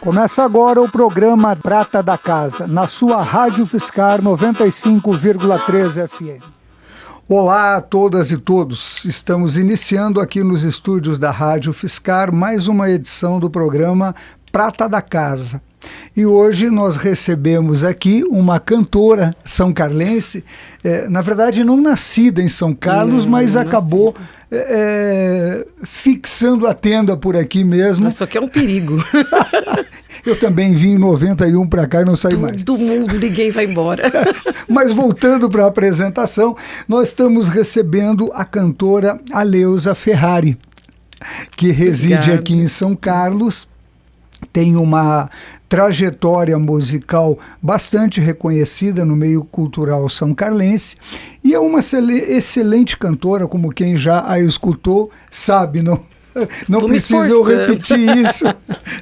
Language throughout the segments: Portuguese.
Começa agora o programa Prata da Casa, na sua Rádio Fiscar 95,3 FM. Olá a todas e todos, estamos iniciando aqui nos estúdios da Rádio Fiscar mais uma edição do programa Prata da Casa. E hoje nós recebemos aqui uma cantora são-carlense, na verdade não nascida em São Carlos, mas acabou fixando a tenda por aqui mesmo. Isso aqui é um perigo. Eu também vim em 91 para cá e não saí mais. Todo mundo, ninguém vai embora. Mas voltando para a apresentação, nós estamos recebendo a cantora Aleusa Ferrari, que reside aqui em São Carlos. Tem uma trajetória musical bastante reconhecida no meio cultural são-carlense e é uma excelente cantora, como quem já a escutou sabe, não precisa eu repetir isso,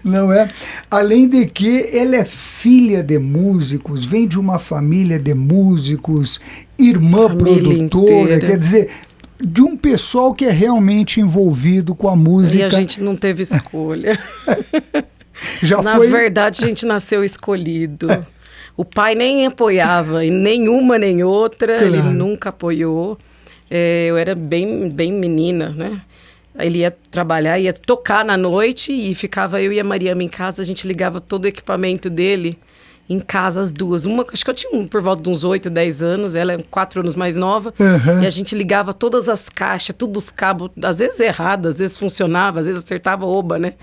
não é? Além de que ela é filha de músicos, vem de uma família de músicos, irmã produtora, quer dizer, de um pessoal que é realmente envolvido com a música. E a gente não teve escolha. Na verdade, a gente nasceu escolhido. O pai nem apoiava, em nenhuma nem outra, claro. Ele nunca apoiou. Eu era bem menina, né? Ele ia trabalhar, ia tocar na noite e ficava eu e a Mariama em casa. A gente ligava todo o equipamento dele em casa, as duas. Acho que eu tinha por volta de uns 8, 10 anos, ela é 4 anos mais nova. E a gente ligava todas as caixas, todos os cabos, às vezes errado, às vezes funcionava, às vezes acertava oba, né?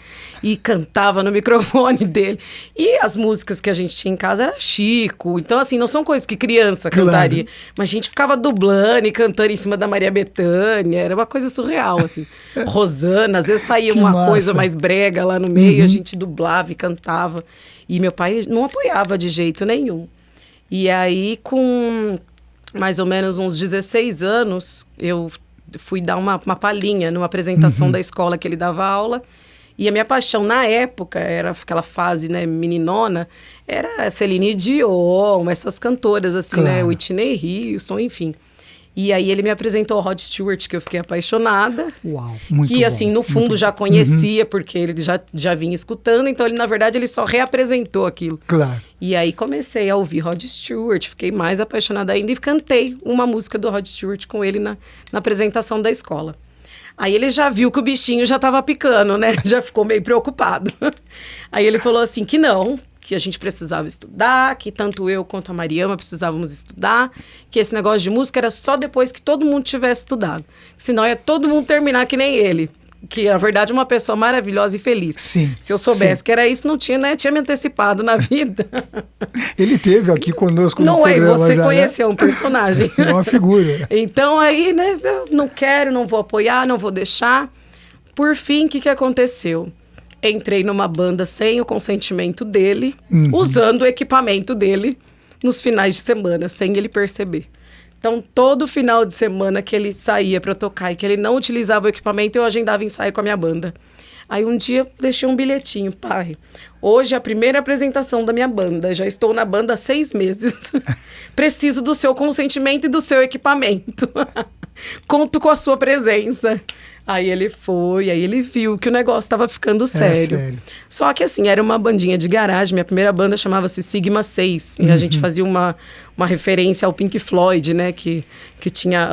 E cantava no microfone dele. E as músicas que a gente tinha em casa era Chico. Então, assim, não são coisas que criança cantaria. Mas a gente ficava dublando e cantando em cima da Maria Bethânia. Era uma coisa surreal, assim. Rosana, às vezes saía uma coisa mais brega lá no meio, a gente dublava e cantava. E meu pai não apoiava de jeito nenhum. E aí, com mais ou menos uns 16 anos, eu fui dar uma palhinha numa apresentação da escola que ele dava aula. E a minha paixão, na época, era aquela fase, né, meninona, era Celine Dion, essas cantoras, assim, claro. Né, Whitney Houston, enfim. E aí ele me apresentou o Rod Stewart, que eu fiquei apaixonada. Uau, muito que, bom, assim, no fundo já conhecia, porque ele já vinha escutando. Então, ele, na verdade, ele só reapresentou aquilo. Claro. E aí comecei a ouvir Rod Stewart, fiquei mais apaixonada ainda e cantei uma música do Rod Stewart com ele na apresentação da escola. Aí ele já viu que o bichinho já estava picando, né? Já ficou meio preocupado. Aí ele falou assim que não, que a gente precisava estudar, que tanto eu quanto a Mariama precisávamos estudar, que esse negócio de música era só depois que todo mundo tivesse estudado. Senão ia todo mundo terminar que nem ele. Que, na verdade, é uma pessoa maravilhosa e feliz. Sim. Se eu soubesse que era isso, não tinha, né? Tinha me antecipado na vida. Ele teve aqui conosco no programa. Não é, você já, conheceu, né? Um personagem. É uma figura. Então, aí, né? Eu não quero, não vou apoiar, não vou deixar. Por fim, o que aconteceu? Entrei numa banda sem o consentimento dele, usando o equipamento dele nos finais de semana, sem ele perceber. Então, todo final de semana que ele saía para tocar e que ele não utilizava o equipamento, eu agendava ensaio com a minha banda. Aí, um dia, deixei um bilhetinho. Pai, hoje é a primeira apresentação da minha banda. Já estou na banda há 6 meses. Preciso do seu consentimento e do seu equipamento. Conto com a sua presença. Aí ele foi, aí ele viu que o negócio estava ficando sério. Só que assim, era uma bandinha de garagem, minha primeira banda chamava-se Sigma 6, e a gente fazia uma referência ao Pink Floyd, né, que tinha,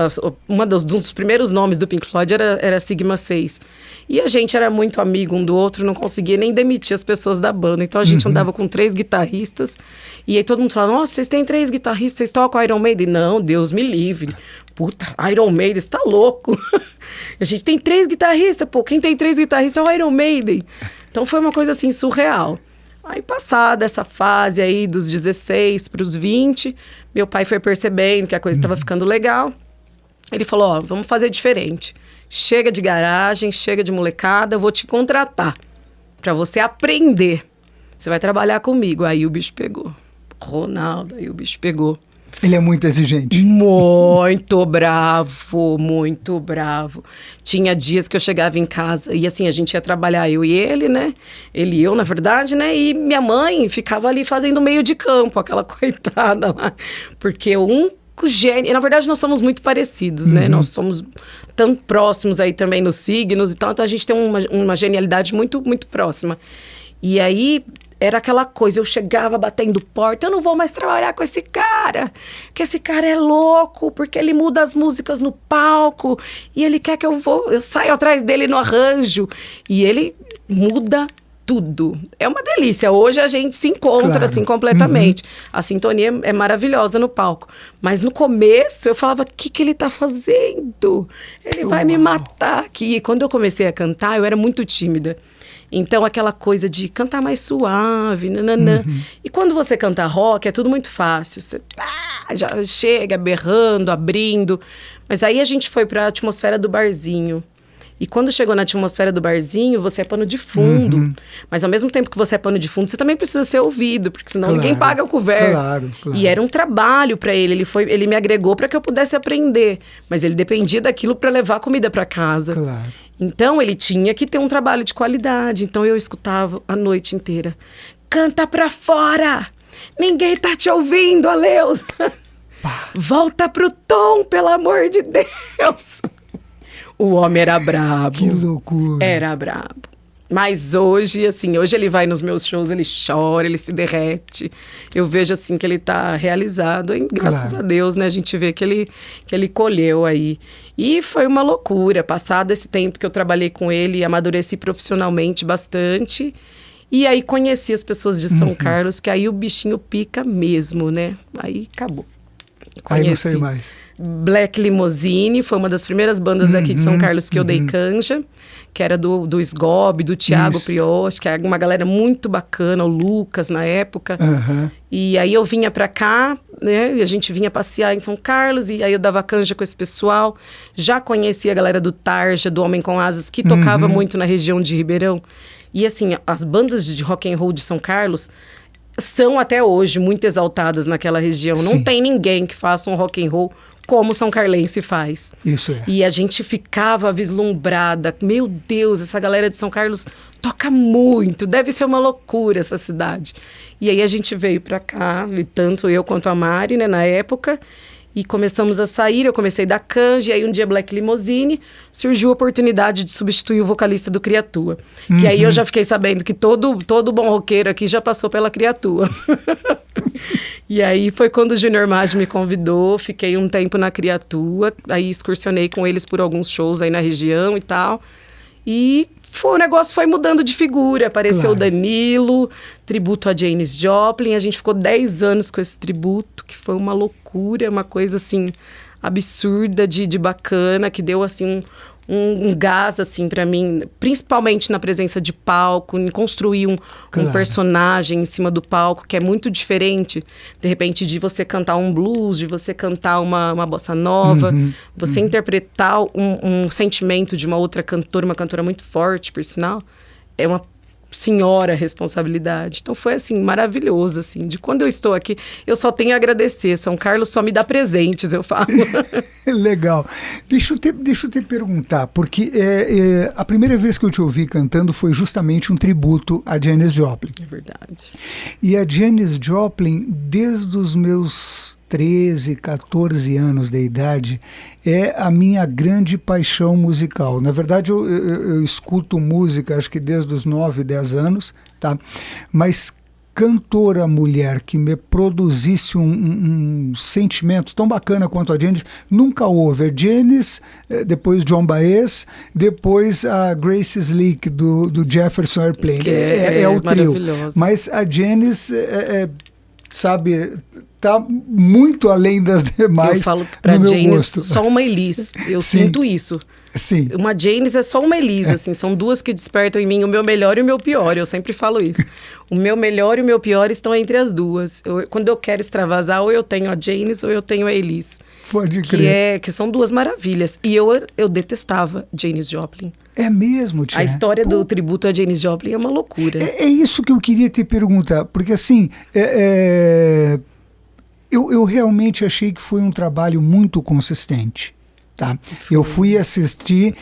um dos primeiros nomes do Pink Floyd era Sigma 6. E a gente era muito amigo um do outro, não conseguia nem demitir as pessoas da banda, então a gente andava com 3 guitarristas, e aí todo mundo falava, nossa, vocês têm 3 guitarristas, vocês tocam Iron Maiden? Não, Deus me livre. Puta, Iron Maiden, você tá louco? A gente tem 3 guitarristas, pô. Quem tem 3 guitarristas é o Iron Maiden. Então foi uma coisa assim, surreal. Aí passada essa fase aí dos 16 para os 20, meu pai foi percebendo que a coisa estava ficando legal. Ele falou, ó, vamos fazer diferente. Chega de garagem, chega de molecada, eu vou te contratar para você aprender. Você vai trabalhar comigo. Aí o bicho pegou. Ronaldo, aí o bicho pegou. Ele é muito exigente. Muito bravo, muito bravo. Tinha dias que eu chegava em casa e assim, a gente ia trabalhar, eu e ele, né? Ele e eu, na verdade, né? E minha mãe ficava ali fazendo meio de campo, aquela coitada lá. Porque um gênio... Na verdade, nós somos muito parecidos, né? Nós somos tão próximos aí também nos signos e tal. Então, a gente tem uma genialidade muito, muito próxima. E aí... era aquela coisa, eu chegava batendo porta, eu não vou mais trabalhar com esse cara, que esse cara é louco, porque ele muda as músicas no palco, e ele quer que eu saio atrás dele no arranjo, e ele muda tudo. É uma delícia. Hoje a gente se encontra, assim, completamente. A sintonia é maravilhosa no palco. Mas no começo eu falava, o que ele tá fazendo? Ele vai me matar aqui. E quando eu comecei a cantar, eu era muito tímida. Então, aquela coisa de cantar mais suave, nananã. E quando você canta rock, é tudo muito fácil. Você já chega berrando, abrindo. Mas aí a gente foi para a atmosfera do barzinho. E quando chegou na atmosfera do barzinho, você é pano de fundo. Mas ao mesmo tempo que você é pano de fundo, você também precisa ser ouvido, porque senão ninguém paga o couvert. Claro. E era um trabalho para ele. Ele me agregou para que eu pudesse aprender. Mas ele dependia daquilo para levar comida para casa. Claro. Então ele tinha que ter um trabalho de qualidade. Então eu escutava a noite inteira. Canta pra fora! Ninguém tá te ouvindo, Aleus! Volta pro tom, pelo amor de Deus! O homem era brabo. Que loucura. Era brabo. Mas hoje, assim, hoje ele vai nos meus shows, ele chora, ele se derrete. Eu vejo, assim, que ele tá realizado. E, graças a Deus, né? A gente vê que ele colheu aí. E foi uma loucura. Passado esse tempo que eu trabalhei com ele, amadureci profissionalmente bastante. E aí conheci as pessoas de São Carlos, que aí o bichinho pica mesmo, né? Aí acabou. Aí não sei mais. Black Limousine foi uma das primeiras bandas daqui de São Carlos que eu dei canja, que era do Sgob, do Thiago Prioche, que era uma galera muito bacana, o Lucas na época. E aí eu vinha pra cá, né, e a gente vinha passear em São Carlos, e aí eu dava canja com esse pessoal. Já conhecia a galera do Tarja, do Homem com Asas, que tocava muito na região de Ribeirão. E assim, as bandas de rock and roll de São Carlos são até hoje muito exaltadas naquela região. Não tem ninguém que faça um rock and roll como São Carlense faz. Isso é. E a gente ficava vislumbrada. Meu Deus, essa galera de São Carlos toca muito. Deve ser uma loucura essa cidade. E aí a gente veio pra cá, e tanto eu quanto a Mari, né, na época. E começamos a sair, eu comecei da canja, e aí um dia Black Limousine, surgiu a oportunidade de substituir o vocalista do Criatua. Que aí eu já fiquei sabendo que todo bom roqueiro aqui já passou pela Criatua. E aí foi quando o Junior Maggi me convidou, fiquei um tempo na Criatua, aí excursionei com eles por alguns shows aí na região e tal. E o negócio foi mudando de figura, apareceu o Danilo, tributo a Janis Joplin, a gente ficou 10 anos com esse tributo, que foi uma loucura, uma coisa assim absurda de bacana, que deu assim um gás, assim, pra mim, principalmente na presença de palco, em construir um personagem em cima do palco, que é muito diferente, de repente, de você cantar um blues, de você cantar uma bossa nova, você interpretar um sentimento de uma outra cantora, uma cantora muito forte, por sinal, é uma senhora responsabilidade. Então foi assim, maravilhoso, assim, de quando eu estou aqui, eu só tenho a agradecer. São Carlos só me dá presentes, eu falo. Legal. Deixa eu te perguntar, porque a primeira vez que eu te ouvi cantando foi justamente um tributo a Janis Joplin. É verdade. E a Janis Joplin, desde os meus 13, 14 anos de idade, é a minha grande paixão musical. Na verdade, eu escuto música, acho que desde os 9, 10 anos, tá? Mas cantora mulher que me produzisse um sentimento tão bacana quanto a Janis, nunca houve. A Janis, depois Joan Baez, depois a Grace Slick do Jefferson Airplane. Que é o trio. Mas a Janis, sabe, tá muito além das demais. Eu falo que pra Janis só uma Elis. Eu sinto isso. Sim. Uma Janis é só uma Elis, assim, são duas que despertam em mim o meu melhor e o meu pior, eu sempre falo isso. O meu melhor e o meu pior estão entre as duas. Quando eu quero extravasar, ou eu tenho a Janis ou eu tenho a Elis. Pode crer. Que são duas maravilhas. E eu detestava Janis Joplin. É mesmo, tia? A história do tributo a Janis Joplin é uma loucura. É isso que eu queria te perguntar, porque assim, eu realmente achei que foi um trabalho muito consistente. Tá. Eu fui assistir,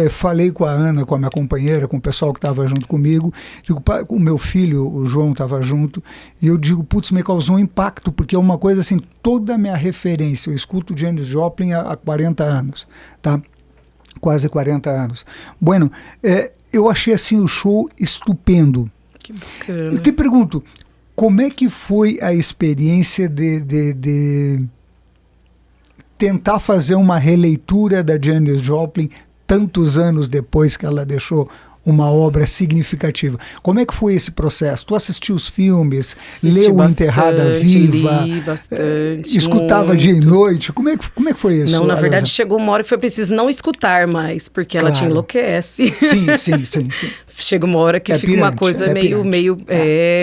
falei com a Ana, com a minha companheira, com o pessoal que estava junto comigo, o meu filho, o João, estava junto, e eu digo, putz, me causou um impacto, porque é uma coisa assim, toda a minha referência, eu escuto Janis Joplin há 40 anos, tá? Quase 40 anos. Bueno, eu achei assim o show estupendo. Que bacana. Eu te pergunto, como é que foi a experiência de tentar fazer uma releitura da Janis Joplin tantos anos depois que ela deixou uma obra significativa? Como é que foi esse processo? Tu assistiu os filmes, leu Enterrada Viva, li bastante, escutava muito. dia e noite? Como é que foi isso? Não, na verdade Aleuza? chegou uma hora que foi preciso não escutar mais, porque ela te enlouquece. Sim. Chega uma hora que fica uma coisa meio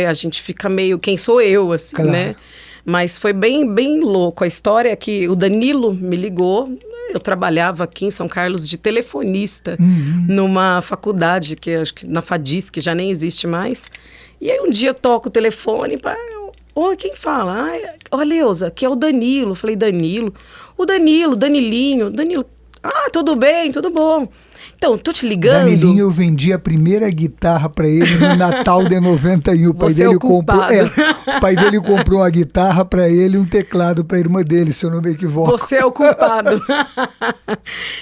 a gente fica meio, quem sou eu, assim, Claro. né? Mas foi bem louco. A história é que o Danilo me ligou. Eu trabalhava aqui em São Carlos de telefonista, numa faculdade, que acho que na FADIS, que já nem existe mais. E aí um dia eu toco o telefone, oi, quem fala? Ó, Leuza, que é o Danilo. Eu falei, Danilo? O Danilo, Danilinho. Danilo, tudo bem, tudo bom. Então, tô te ligando. Danilinho, eu vendi a primeira guitarra para ele no Natal de 91. O pai Você dele é o culpado. o pai dele comprou uma guitarra para ele e um teclado para a irmã dele, se eu não me equivoco. Você é o culpado.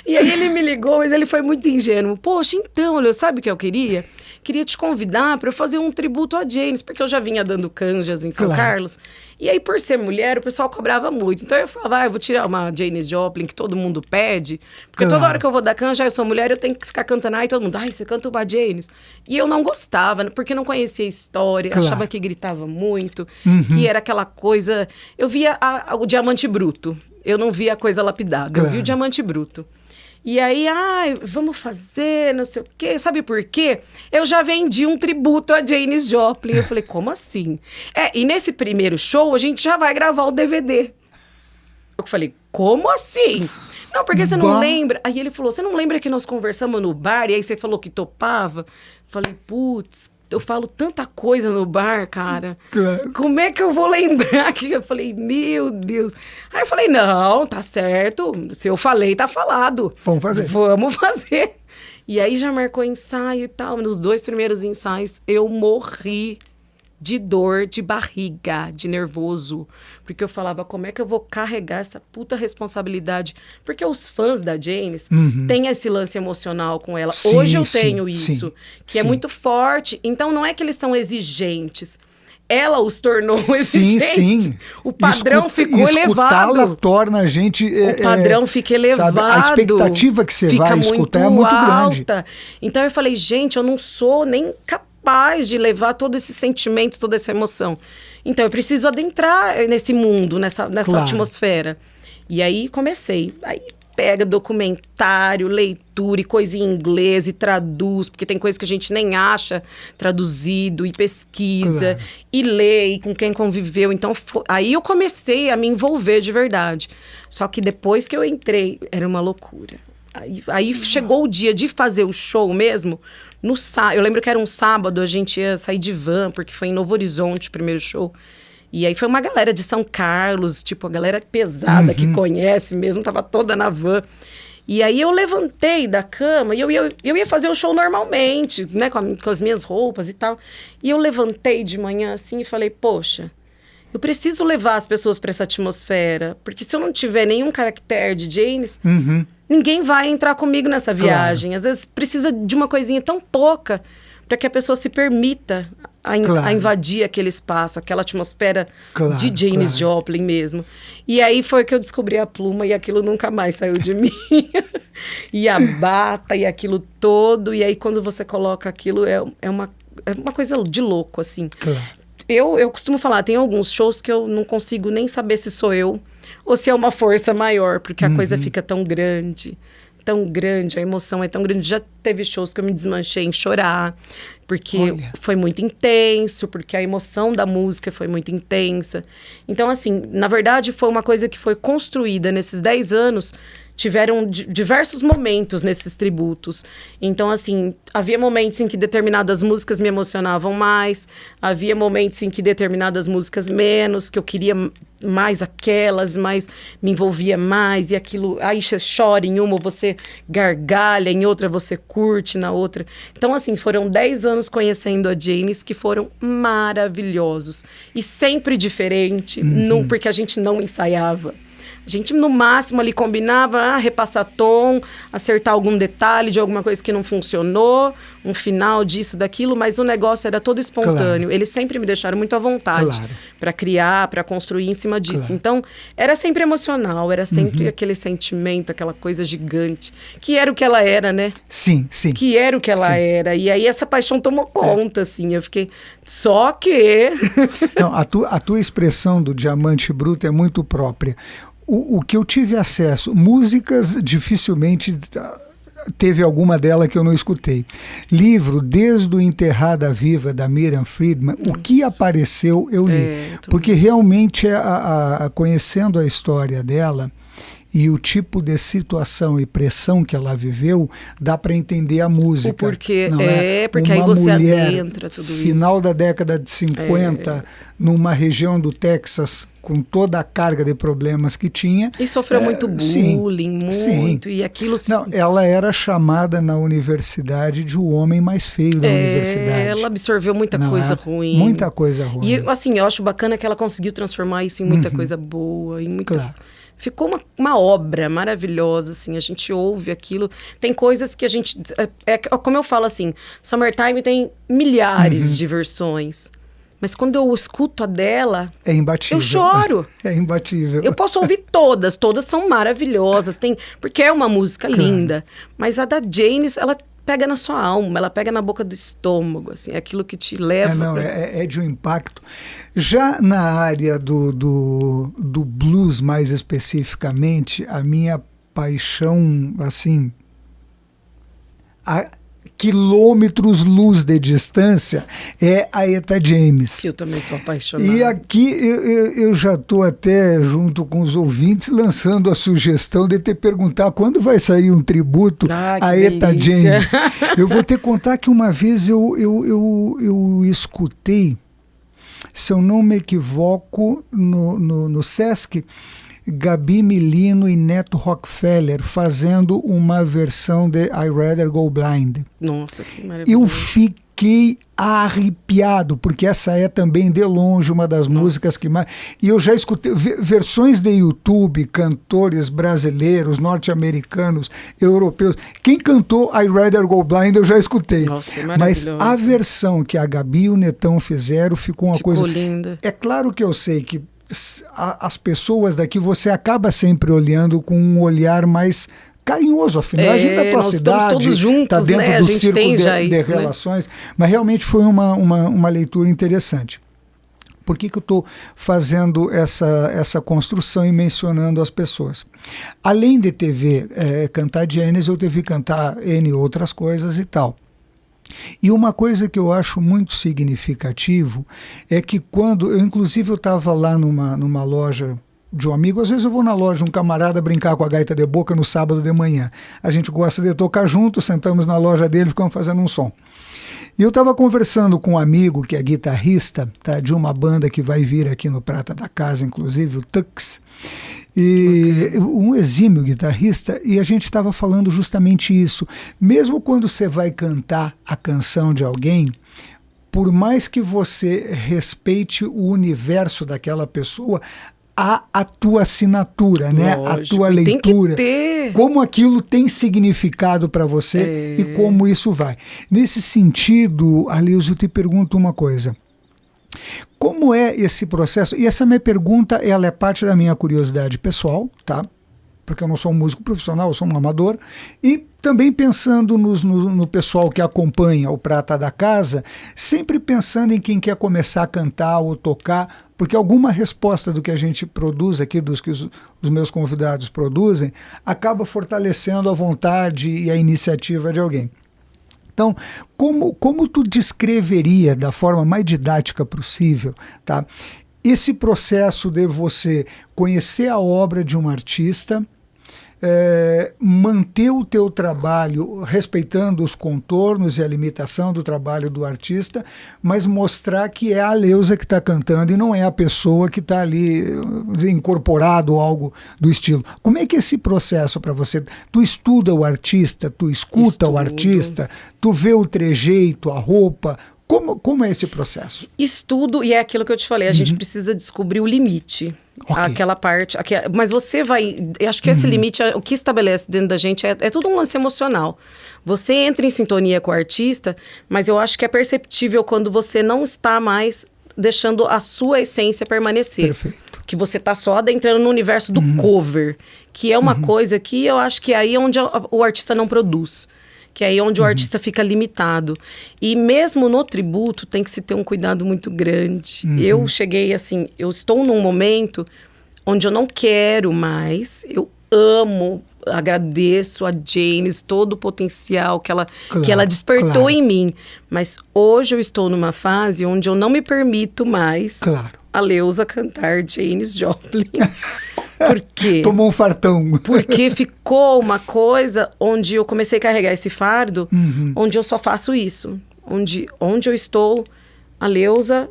E aí ele me ligou, mas ele foi muito ingênuo. Poxa, então, Leo, sabe o que eu queria? Queria te convidar para eu fazer um tributo a Janis, porque eu já vinha dando canjas em São Carlos. E aí, por ser mulher, o pessoal cobrava muito. Então eu falava, eu vou tirar uma Janis Joplin que todo mundo pede, porque toda hora que eu vou dar canja, eu sou mulher, eu tenho que ficar cantando, e todo mundo, você canta uma Janis. E eu não gostava, porque não conhecia a história, achava que gritava muito, que era aquela coisa... Eu via o diamante bruto, eu não via a coisa lapidada, eu vi o diamante bruto. E aí, vamos fazer, não sei o quê. Sabe por quê? Eu já vendi um tributo a Janis Joplin. Eu falei, como assim? E nesse primeiro show, a gente já vai gravar o DVD. Eu falei, como assim? Não, porque você não lembra. Aí ele falou, você não lembra que nós conversamos no bar? E aí você falou que topava? Eu falei, putz, eu falo tanta coisa no bar, cara. Claro. Como é que eu vou lembrar? Que eu falei, meu Deus. Aí eu falei, não, tá certo. Se eu falei, tá falado. Vamos fazer. E aí já marcou ensaio e tal. Nos 2 primeiros ensaios, eu morri de dor, de barriga, de nervoso. Porque eu falava, como é que eu vou carregar essa puta responsabilidade? Porque os fãs da Janis têm esse lance emocional com ela. Sim, hoje eu tenho isso, que é sim. muito forte. Então, não é que eles são exigentes. Ela os tornou exigentes. Sim. O padrão ficou elevado. Escutá-la torna a gente... O padrão fica elevado. Sabe? A expectativa que você vai escutar é muito grande. Então, eu falei, gente, eu não sou nem capaz de levar todo esse sentimento, toda essa emoção. Então, eu preciso adentrar nesse mundo, nessa atmosfera. E aí, comecei. Aí, pega documentário, leitura e coisa em inglês e traduz, porque tem coisa que a gente nem acha traduzido, e pesquisa, e lê, e com quem conviveu. Então, aí eu comecei a me envolver de verdade. Só que depois que eu entrei, era uma loucura. Aí chegou o dia de fazer o show mesmo. Eu lembro que era um sábado, a gente ia sair de van, porque foi em Novo Horizonte o primeiro show. E aí foi uma galera de São Carlos, tipo, a galera pesada que conhece mesmo, tava toda na van. E aí eu levantei da cama e eu ia fazer o show normalmente, né, com as minhas roupas e tal. E eu levantei de manhã assim e falei, poxa, eu preciso levar as pessoas para essa atmosfera, porque se eu não tiver nenhum caractere de Janis, ninguém vai entrar comigo nessa viagem. Às vezes precisa de uma coisinha tão pouca para que a pessoa se permita a invadir aquele espaço, aquela atmosfera de Janis Joplin mesmo. E aí foi que eu descobri a pluma e aquilo nunca mais saiu de mim. E a bata e aquilo todo. E aí quando você coloca aquilo, é uma coisa de louco, assim. Eu costumo falar, tem alguns shows que eu não consigo nem saber se sou eu ou se é uma força maior, porque a coisa fica tão grande, a emoção é tão grande. Já teve shows que eu me desmanchei em chorar, porque foi muito intenso, porque a emoção da música foi muito intensa. Então, assim, na verdade, foi uma coisa que foi construída nesses 10 anos. Tiveram diversos momentos nesses tributos. Então, assim, havia momentos em que determinadas músicas me emocionavam mais, havia momentos em que determinadas músicas menos, que eu queria mais aquelas, mas me envolvia mais, e aquilo, aí você chora em uma, você gargalha, em outra você curte, na outra. Então, assim, foram 10 anos conhecendo a Janis que foram maravilhosos. E sempre diferente, porque a gente não ensaiava. A gente, no máximo, ali combinava, repassar tom, acertar algum detalhe de alguma coisa que não funcionou, um final disso, daquilo, mas o negócio era todo espontâneo. Eles sempre me deixaram muito à vontade para criar, para construir em cima disso. Então, era sempre emocional, era sempre aquele sentimento, aquela coisa gigante, que era o que ela era, né? Sim, sim. Que era o que ela era. E aí essa paixão tomou conta, assim. Eu fiquei... Só que... Não, a tua expressão do diamante bruto é muito própria. O que eu tive acesso, músicas dificilmente teve alguma dela que eu não escutei. Livro, desde o Enterrada Viva, da Miriam Friedman, o que apareceu eu li. Porque realmente, conhecendo a história dela e o tipo de situação e pressão que ela viveu, dá para entender a música. Porque aí você adentra tudo isso. Final da década de 50, numa região do Texas com toda a carga de problemas que tinha. E sofreu muito bullying, muito. E aquilo... Não, ela era chamada na universidade de o homem mais feio da universidade. Ela absorveu muita coisa ruim. Muita coisa ruim. E assim, eu acho bacana que ela conseguiu transformar isso em muita coisa boa. Em muita... Ficou uma obra maravilhosa, assim, a gente ouve aquilo. Tem coisas que a gente... como eu falo assim, Summertime tem milhares de versões. Mas quando eu escuto a dela... É imbatível. Eu choro. É imbatível. Eu posso ouvir todas são maravilhosas. Porque é uma música linda. Mas a da Janis, ela pega na sua alma, ela pega na boca do estômago, assim, é aquilo que te leva... É de um impacto. Já na área do blues, mais especificamente, a minha paixão, assim... quilômetros-luz de distância, é a Etta James. Que eu também sou apaixonada. E aqui eu já estou até, junto com os ouvintes, lançando a sugestão de te perguntar quando vai sair um tributo a Etta James. Eu vou te contar que uma vez eu escutei, se eu não me equivoco, no Sesc, Gabi Milino e Neto Rockefeller fazendo uma versão de I Rather Go Blind. Nossa, que maravilhoso. Eu fiquei arrepiado, porque essa é também, de longe, uma das músicas que mais... E eu já escutei versões de YouTube, cantores brasileiros, norte-americanos, europeus. Quem cantou I Rather Go Blind eu já escutei. Nossa, é maravilhoso. Mas a versão que a Gabi e o Netão fizeram ficou uma coisa... linda. É claro que eu sei que as pessoas daqui você acaba sempre olhando com um olhar mais carinhoso, afinal a gente da tua cidade, todos juntos, está dentro né? do círculo de isso, relações, mas realmente foi uma leitura interessante. Por que eu estou fazendo essa construção e mencionando as pessoas? Além de TV cantar Janis, eu teve cantar N outras coisas e tal. E uma coisa que eu acho muito significativo é que quando... Inclusive eu estava lá numa loja de um amigo, às vezes eu vou na loja de um camarada brincar com a gaita de boca no sábado de manhã. A gente gosta de tocar junto, sentamos na loja dele e ficamos fazendo um som. E eu estava conversando com um amigo que é guitarrista, tá, de uma banda que vai vir aqui no Prata da Casa, inclusive, o Tux, e um exímio guitarrista, e a gente estava falando justamente isso. Mesmo quando você vai cantar a canção de alguém, por mais que você respeite o universo daquela pessoa, há a tua assinatura, né? A tua leitura, tem que ter. Como aquilo tem significado para você e como isso vai. Nesse sentido, Aleuza, eu te pergunto uma coisa. Como é esse processo? E essa minha pergunta, ela é parte da minha curiosidade pessoal, tá? Porque eu não sou um músico profissional, eu sou um amador. E também pensando no pessoal que acompanha o Prata da Casa, sempre pensando em quem quer começar a cantar ou tocar, porque alguma resposta do que a gente produz aqui, dos que os meus convidados produzem, acaba fortalecendo a vontade e a iniciativa de alguém. Então, como tu descreveria da forma mais didática possível, tá, esse processo de você conhecer a obra de um artista, manter o teu trabalho respeitando os contornos e a limitação do trabalho do artista, mas mostrar que é a Aleuza que está cantando e não é a pessoa que está ali incorporado ou algo do estilo. Como é que é esse processo para você? Tu estuda o artista, tu escuta o artista, tu vê o trejeito, a roupa. Como é esse processo? Estudo, e é aquilo que eu te falei, a gente precisa descobrir o limite. Ok. Aquela parte. Mas você vai. Eu acho que esse limite, o que estabelece dentro da gente é tudo um lance emocional. Você entra em sintonia com o artista, mas eu acho que é perceptível quando você não está mais deixando a sua essência permanecer. Perfeito. Que você está só adentrando no universo do cover, que é uma coisa que eu acho que é aí onde o artista não produz. Que é aí onde o artista fica limitado. E mesmo no tributo, tem que se ter um cuidado muito grande. Eu cheguei assim, eu estou num momento onde eu não quero mais, eu amo, agradeço a Janis, todo o potencial que ela despertou em mim. Mas hoje eu estou numa fase onde eu não me permito mais a Leusa cantar Janis Joplin. Por quê? Tomou um fartão. Porque ficou uma coisa onde eu comecei a carregar esse fardo, onde eu só faço isso. Onde eu estou, a Leusa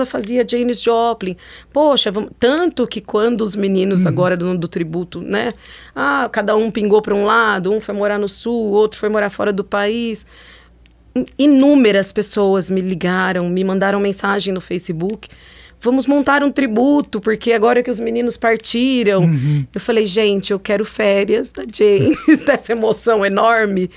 fazia Janis Joplin. Poxa, tanto que quando os meninos agora do tributo, né? Cada um pingou para um lado, um foi morar no sul, outro foi morar fora do país. Inúmeras pessoas me ligaram, me mandaram mensagem no Facebook. Vamos montar um tributo, porque agora que os meninos partiram... Eu falei, gente, eu quero férias da Janis, dessa emoção enorme,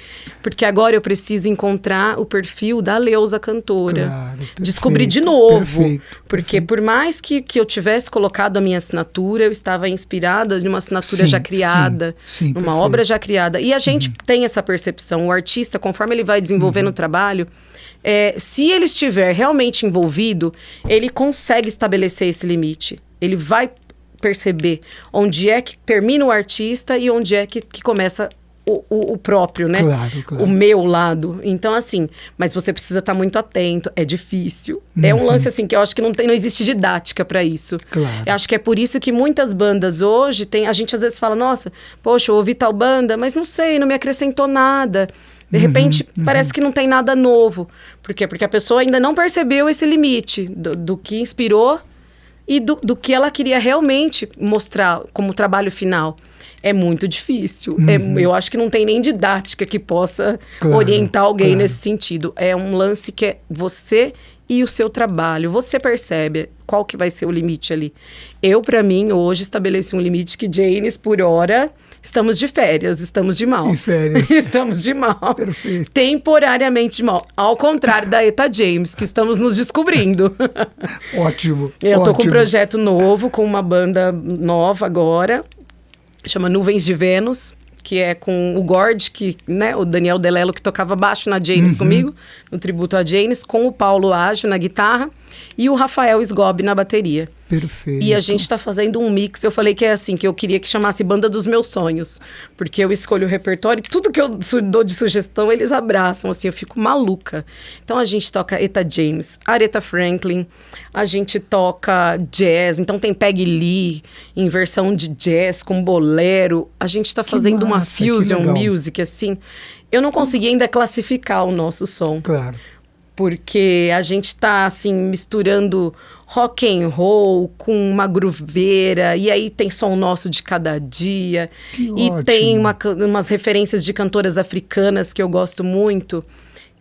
porque agora eu preciso encontrar o perfil da Leusa cantora. Claro, descobrir de novo. Porque por mais que eu tivesse colocado a minha assinatura, eu estava inspirada de uma assinatura já criada, uma obra já criada. E a gente tem essa percepção. O artista, conforme ele vai desenvolvendo o trabalho... se ele estiver realmente envolvido, ele consegue estabelecer esse limite. Ele vai perceber onde é que termina o artista e onde é que começa o próprio, né? Claro. O meu lado. Então, assim, mas você precisa estar muito atento. É difícil. É um lance, assim, que eu acho que não existe didática para isso. Claro. Eu acho que é por isso que muitas bandas hoje a gente às vezes fala, nossa, poxa, eu ouvi tal banda, mas não sei, não me acrescentou nada. De repente, parece que não tem nada novo. Por quê? Porque a pessoa ainda não percebeu esse limite do que inspirou e do que ela queria realmente mostrar como trabalho final. É muito difícil. Eu acho que não tem nem didática que possa orientar alguém nesse sentido. É um lance que é você e o seu trabalho. Você percebe qual que vai ser o limite ali. Eu, para mim, hoje estabeleci um limite que Janis, por hora... Estamos de férias, estamos de mal. Em férias. Estamos de mal. Perfeito. Temporariamente de mal. Ao contrário da Eta James, que estamos nos descobrindo. Ótimo. Eu tô com um projeto novo, com uma banda nova agora. Chama Nuvens de Vênus, que é com o Gord, né, o Daniel Delello, que tocava baixo na Janis comigo, no tributo a Janis, com o Paulo Ágio na guitarra e o Rafael Sgobi na bateria. Perfeito. E a gente está fazendo um mix. Eu falei que é assim, que eu queria que chamasse Banda dos Meus Sonhos. Porque eu escolho o repertório e tudo que eu dou de sugestão, eles abraçam, assim, eu fico maluca. Então a gente toca Eta James, Aretha Franklin, a gente toca jazz, então tem Peggy Lee em versão de jazz com bolero. A gente está fazendo uma fusion music, assim. Eu não consegui ainda classificar o nosso som. Claro. Porque a gente está, assim, misturando rock and roll com uma grooveira, e aí tem som nosso de cada dia. Que e ótimo. Tem umas referências de cantoras africanas que eu gosto muito,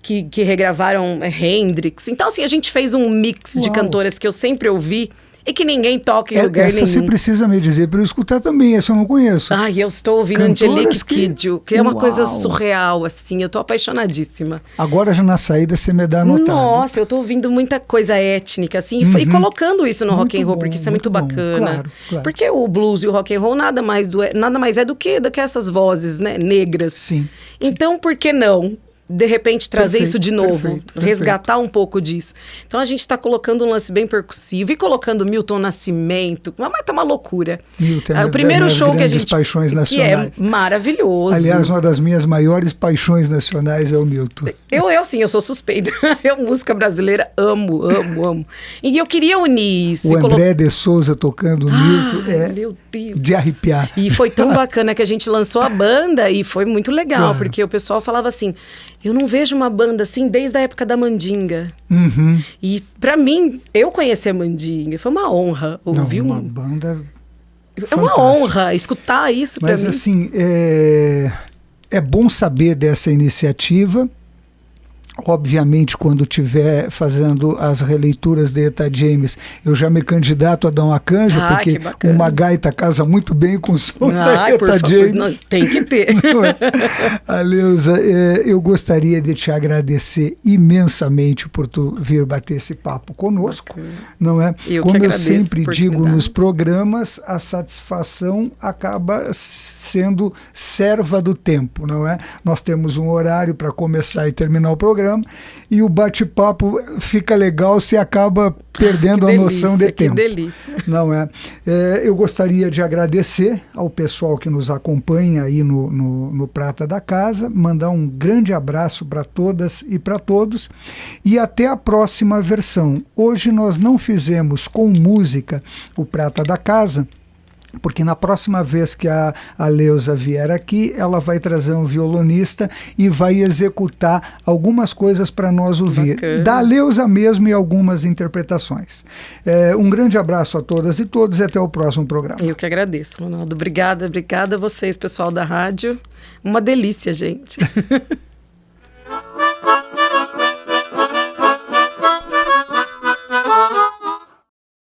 que regravaram Hendrix. Então, assim, a gente fez um mix de cantoras que eu sempre ouvi e que ninguém toca em lugar nenhum. Essa você precisa me dizer para eu escutar também, essa eu não conheço. Ai, eu estou ouvindo Angelique Kidjo, que é uma coisa surreal, assim, eu tô apaixonadíssima. Agora já na saída você me dá anotado. Nossa, eu tô ouvindo muita coisa étnica, assim, e colocando isso no rock and roll, porque isso é muito bacana. Claro. Porque o blues e o rock and roll nada mais é do que essas vozes, né, negras. Sim. Então, por que não? De repente, trazer isso de novo, resgatar um pouco disso. Então, a gente está colocando um lance bem percussivo e colocando Milton Nascimento, mas tá uma loucura. Milton o primeiro show que a gente... paixões nacionais. Que é maravilhoso. Aliás, uma das minhas maiores paixões nacionais é o Milton. Eu sou suspeita. Música brasileira, amo. E eu queria unir isso. O André de Souza tocando o Milton meu Deus, de arrepiar. E foi tão bacana que a gente lançou a banda e foi muito legal, porque o pessoal falava assim... Eu não vejo uma banda assim desde a época da Mandinga. E pra mim, eu conhecer a Mandinga foi uma honra ouvir uma banda fantástica. É uma honra escutar isso pra mim. Mas assim, é bom saber dessa iniciativa. Obviamente, quando estiver fazendo as releituras de Eta James, eu já me candidato a dar uma canja, porque uma gaita casa muito bem com o som da Eta James. Não, tem que ter. Aleuza, eu gostaria de te agradecer imensamente por tu vir bater esse papo conosco, não é? Como eu sempre digo nos programas, a satisfação acaba sendo serva do tempo, não é? Nós temos um horário para começar e terminar o programa, e o bate-papo fica legal se acaba perdendo a noção de tempo. Que delícia. Não é? Eu gostaria de agradecer ao pessoal que nos acompanha aí no Prata da Casa, mandar um grande abraço para todas e para todos, e até a próxima versão. Hoje nós não fizemos com música o Prata da Casa, porque na próxima vez que a Aleuza vier aqui, ela vai trazer um violonista e vai executar algumas coisas para nós ouvir. Bacana. Da Aleuza mesmo e algumas interpretações. Um grande abraço a todas e todos e até o próximo programa. Eu que agradeço, Ronaldo. Obrigada a vocês, pessoal da rádio. Uma delícia, gente.